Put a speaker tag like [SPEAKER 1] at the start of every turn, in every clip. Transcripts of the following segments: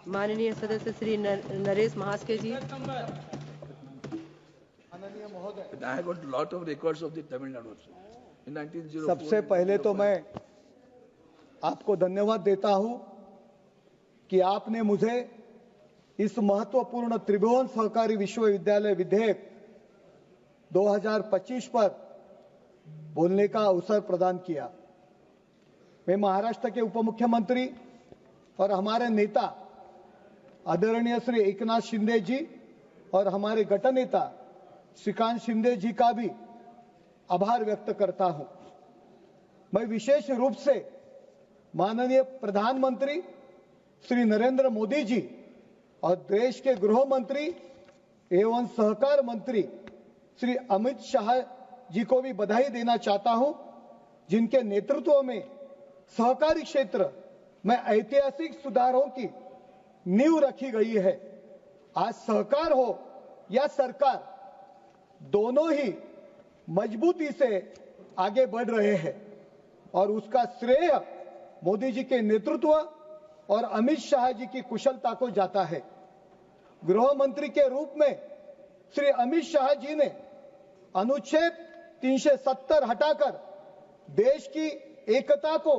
[SPEAKER 1] माननीय सदस्य श्री नरेश महास्के जी।
[SPEAKER 2] I got a lot of records of the Tamil Nadu also. In 1904.
[SPEAKER 3] सबसे पहले तो मैं आपको धन्यवाद देता हूं कि आपने मुझे इस महत्वपूर्ण त्रिभुवन सहकारी विश्वविद्यालय विधेयक 2025 पर बोलने का अवसर प्रदान किया। मैं महाराष्ट्र के उप मुख्यमंत्री और हमारे नेता आदरणीय श्री एकनाथ शिंदे जी और हमारे गट नेता श्रीकांत शिंदे जी का भी आभार व्यक्त करता हूं। मैं विशेष रूप से माननीय प्रधानमंत्री श्री नरेंद्र मोदी जी और देश के गृह मंत्री एवं सहकार मंत्री श्री अमित शाह जी को भी बधाई देना चाहता हूं, जिनके नेतृत्व में सहकारी क्षेत्र में ऐतिहासिक सुधारों की नींव रखी गई है। आज सहकार हो या सरकार, दोनों ही मजबूती से आगे बढ़ रहे हैं और उसका श्रेय मोदी जी के नेतृत्व और अमित शाह जी की कुशलता को जाता है। गृह मंत्री के रूप में श्री अमित शाह जी ने अनुच्छेद 370 हटाकर देश की एकता को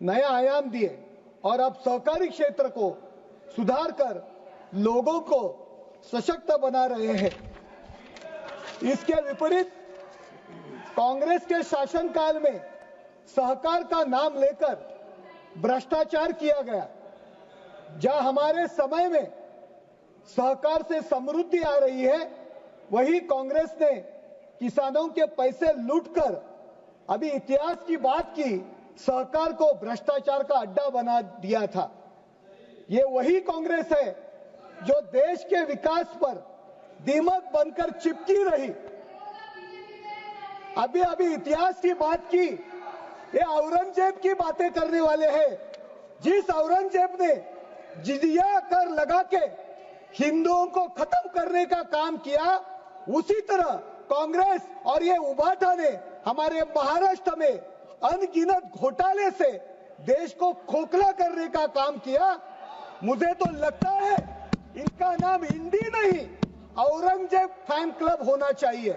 [SPEAKER 3] नया आयाम दिए और अब सहकारी क्षेत्र को सुधार कर लोगों को सशक्त बना रहे हैं। इसके विपरीत कांग्रेस के शासनकाल में सहकार का नाम लेकर भ्रष्टाचार किया गया। जहां हमारे समय में सहकार से समृद्धि आ रही है, वही कांग्रेस ने किसानों के पैसे लूटकर अभी इतिहास की बात की, सहकार को भ्रष्टाचार का अड्डा बना दिया था। ये वही कांग्रेस है जो देश के विकास पर दीमक बनकर चिपकी रही। अभी इतिहास की बात की, ये औरंगजेब की बातें करने वाले हैं। जिस औरंगजेब ने जिजिया कर लगा के हिंदुओं को खत्म करने का काम किया, उसी तरह कांग्रेस और ये उबाटा ने हमारे महाराष्ट्र में अनगिनत घोटाले से देश को खोखला करने का काम किया। मुझे तो लगता है इनका नाम हिंदी नहीं, औरंगजेब फैन क्लब होना चाहिए।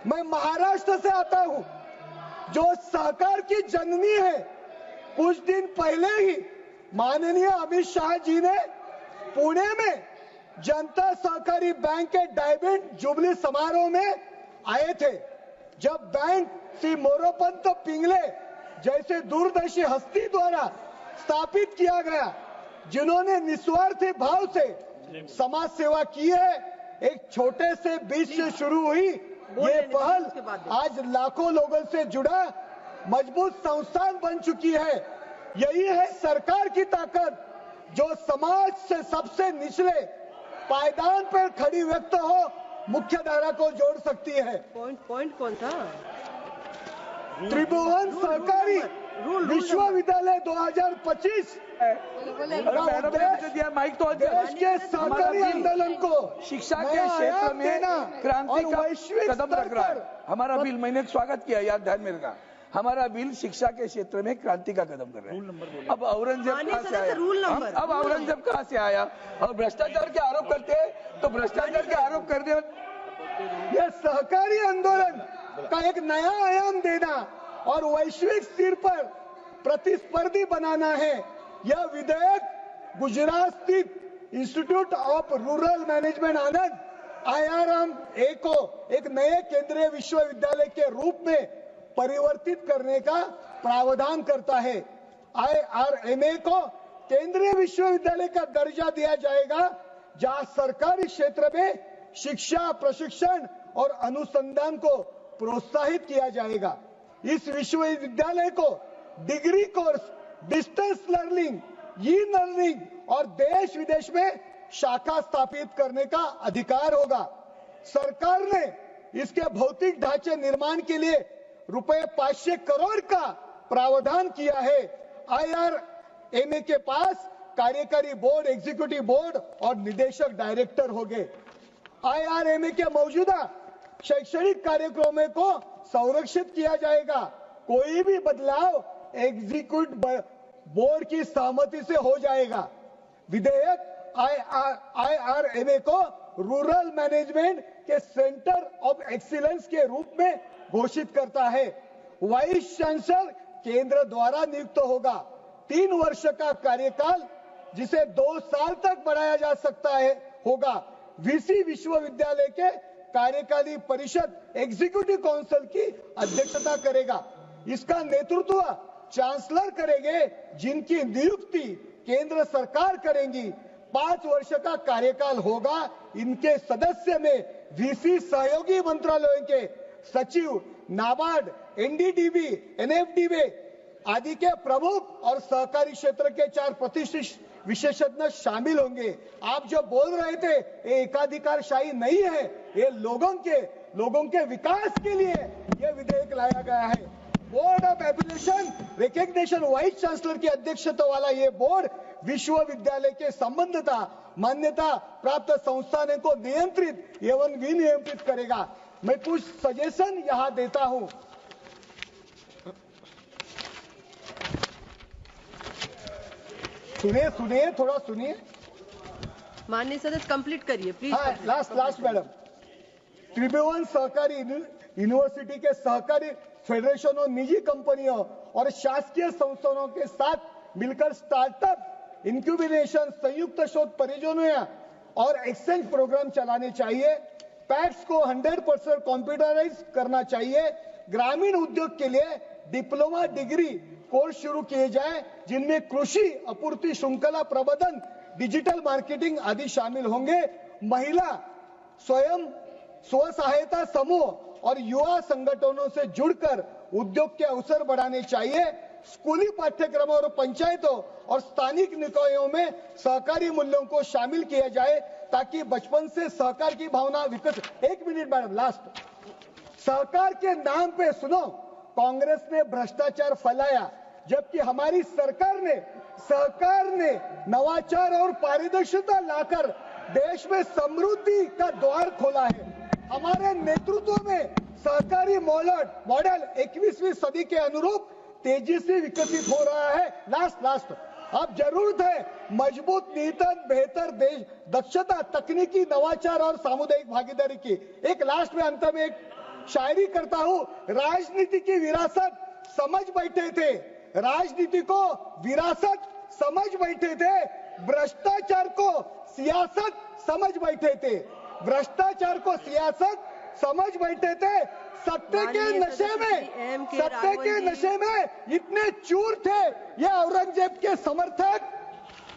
[SPEAKER 3] मैं महाराष्ट्र से आता हूं, जो सहकार की जननी है। कुछ दिन पहले ही माननीय अमित शाह जी ने पुणे में जनता सहकारी बैंक के डायमंड जुबली समारोह में आए थे, जब बैंक श्री मोरोपंत पिंगले जैसे दूरदर्शी हस्ती द्वारा स्थापित किया गया, जिन्होंने निस्वार्थी भाव से समाज सेवा की है। एक छोटे से बीच से शुरू हुई ये पहल आज लाखों लोगों से जुड़ा मजबूत संस्थान बन चुकी है। यही है सरकार की ताकत, जो समाज से सबसे निचले पायदान पर खड़ी व्यक्ति हो मुख्य धारा को जोड़ सकती है।
[SPEAKER 1] पॉइंट कौन था?
[SPEAKER 3] त्रिभुवन सहकारी विश्वविद्यालय 2025
[SPEAKER 2] माइक तो
[SPEAKER 3] देश के सहकारी आंदोलन को
[SPEAKER 2] शिक्षा के क्षेत्र में क्रांति का कदम रख रहा है। हमारा बिल, मैंने स्वागत किया, याद ध्यान में रखा, हमारा बिल शिक्षा के क्षेत्र में क्रांति का कदम कर रहा है। अब औरंगजेब कहाँ से आया? अब औरंगजेब कहाँ से आया? और भ्रष्टाचार के आरोप करते हैं, तो भ्रष्टाचार के आरोप करने
[SPEAKER 3] यह सहकारी आंदोलन का एक नया आयाम देना और वैश्विक स्तर पर प्रतिस्पर्धी बनाना है। यह विधेयक गुजरात स्थित institute of rural management Anand IRM को एक नए केंद्रीय विश्वविद्यालय के रूप में परिवर्तित करने का प्रावधान करता है। IRMA को केंद्रीय विश्वविद्यालय का दर्जा दिया जाएगा, जहां सरकारी क्षेत्र में शिक्षा, प्रशिक्षण और अनुसंधान को प्रोत्साहित किया जाएगा। इस विश्वविद्यालय को degree course, distance learning, e learning और देश विदेश में शाखा स्थापित करने का अधिकार होगा। सरकार ने इसके भौतिक ढांचे निर्माण के लिए रुपए 500 करोड़ का प्रावधान किया है। IRMA के पास कार्यकारी बोर्ड, एग्जीक्यूटिव बोर्ड और निदेशक डायरेक्टर होंगे। IRMA के मौजूदा शैक्षणिक कार्यक्रमों को संरक्षित किया जाएगा। कोई भी बदलाव एग्जीक्यूटिव बोर्ड की सहमति से हो जाएगा। विधेयक IRMA को रूरल मैनेजमेंट के सेंटर ऑफ एक्सीलेंस के रूप में घोषित करता है। वाइस चांसलर केंद्र द्वारा नियुक्त होगा। 3 वर्ष का कार्यकाल जिसे 2 साल तक बढ़ाया जा सकता है होगा। वीसी विश्वविद्यालय के कार्यकारी परिषद एग्जीक्यूटिव काउंसिल की अध्यक्षता करेगा। इसका नेतृत्व चांसलर करेंगे, जिनकी नियुक्ति केंद्र सरकार करेंगी। 5 वर्ष का कार्यकाल होगा। इनके सदस्य में वीसी सहयोगी मंत्रालयों के सचिव, नाबार्ड, एनडीडीबी, एनएफडीबी आदि के प्रमुख और सहकारी क्षेत्र के 4 प्रतिष्ठित विशेषज्ञ शामिल होंगे। आप जो बोल रहे थे ये एकाधिकारशाही नहीं है, ये लोगों के विकास के लिए ये विधेयक लाया गया है। Board of application recognition vice chancellor की अध्यक्षता वाला ये बोर्ड विश्वविद्यालय के संबंधता मान्यता प्राप्त संस्थानों को नियंत्रित एवं विनियंत्रित करेगा। मैं कुछ सजेशन यहां देता हूं। सुनिए थोड़ा सुनिए।
[SPEAKER 1] माननीय सदस्य कंप्लीट करिए प्लीज।
[SPEAKER 3] Last madam. त्रिभुवन सहकारी यूनिवर्सिटी के सहकारी फेडरेशनों, निजी कंपनियों और शासकीय संस्थानों के साथ मिलकर स्टार्टअप, इंक्यूबेशन, संयुक्त शोध परियोजनाएं और एक्सचेंज प्रोग्राम चलाने चाहिए। पैक्स को 100% कंप्यूटराइज करना चाहिए। ग्रामीण उद्योग के लिए डिप्लोमा डिग्री कोर्स शुरू किए जाए, जिनमें कृषि आपूर्ति श्रृंखला प्रबंधन, डिजिटल मार्केटिंग आदि शामिल होंगे। महिला स्व सहायता समूह और युवा संगठनों से जुड़कर उद्योग के अवसर बढ़ाने चाहिए। स्कूली पाठ्यक्रमों और पंचायतों और स्थानिक निकायों में सहकारी मूल्यों को शामिल किया जाए, ताकि बचपन से सहकार की भावना विकसित। 1 मिनट मैडम, लास्ट। सहकार के नाम पे सुनो, कांग्रेस ने भ्रष्टाचार फैलाया, जबकि हमारी सरकार ने नवाचार और पारदर्शिता लाकर देश में समृद्धि का द्वार खोला है। हमारे नेतृत्व में सहकारी मॉडल 21वीं सदी के अनुरूप तेजी से विकसित हो रहा है। लास्ट। अब जरूरत है मजबूत नीति, बेहतर देश, दक्षता, तकनीकी नवाचार और सामुदायिक भागीदारी की। एक लास्ट में अंत में एक शायरी करता हूं। राजनीति की विरासत समझ बैठे थे, राजनीति को विरासत समझ बैठे थे, भ्रष्टाचार को सियासत समझ बैठे थे, भ्रष्टाचार को सियासत समझ बैठे थे। सत्ते के नशे में इतने चूर थे ये औरंगजेब के समर्थक